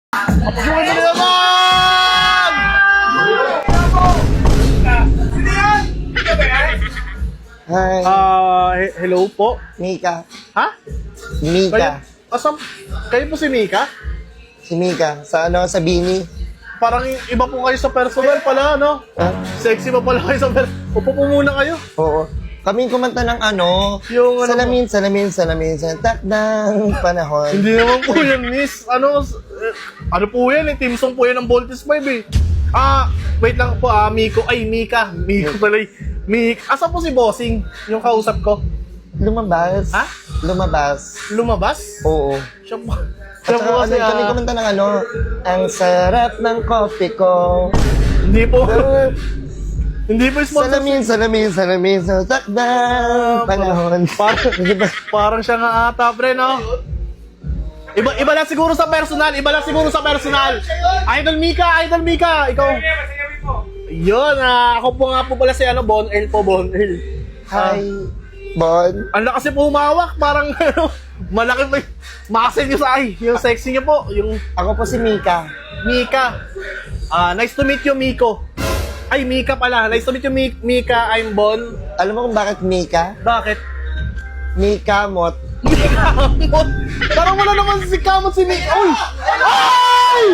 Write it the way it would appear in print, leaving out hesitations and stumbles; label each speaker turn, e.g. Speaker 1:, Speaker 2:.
Speaker 1: Pagsukin mo na naman!
Speaker 2: Hi,
Speaker 1: Hello po.
Speaker 2: Mika.
Speaker 1: Ha?
Speaker 2: Mika.
Speaker 1: Kayo po si Mika?
Speaker 2: Si Mika. Sa Bini.
Speaker 1: Parang iba po kayo sa personal pala, no?
Speaker 2: Ah,
Speaker 1: Sexy pa pala kayo sa personal. Upo po muna kayo.
Speaker 2: oo. Kaming kumanta ng
Speaker 1: Yung ano
Speaker 2: salamin sa takdang panahon.
Speaker 1: Hindi naman po yan, miss. Ano po yan, team song po yan ng Voltes 5 eh. Wait lang po, Miko. Ay, Mika. Miko pala eh. Asa po si Bossing, yung kausap ko?
Speaker 2: Lumabas.
Speaker 1: Ha?
Speaker 2: Lumabas.
Speaker 1: Lumabas?
Speaker 2: Oo.
Speaker 1: Siya po.
Speaker 2: At
Speaker 1: Siya po
Speaker 2: saka,
Speaker 1: kasi,
Speaker 2: kaming kumanta ng ang sarap ng coffee ko.
Speaker 1: Hindi po. Hindi po sponsor.
Speaker 2: Salamin sa takdang panahon.
Speaker 1: Parang siya nga ata, pre, no? Iba lang siguro sa personal. Idol Mika, ikaw. Yun, ako po nga po pala si Bon Earl po, Bon Earl.
Speaker 2: Hi, Bon.
Speaker 1: Ang lakas niyo po humawak, parang malaki pa muscle niyo sa yung sexy niyo po, yung
Speaker 2: Ako po si Mika.
Speaker 1: Mika. Nice to meet you, Miko. Ay, Mika pala. Nice to meet you, Mika. I'm Bon.
Speaker 2: Alam mo kung bakit Mika?
Speaker 1: Bakit?
Speaker 2: Mika Mot.
Speaker 1: Parang wala naman si Kamot si Mika. Uy! Ay!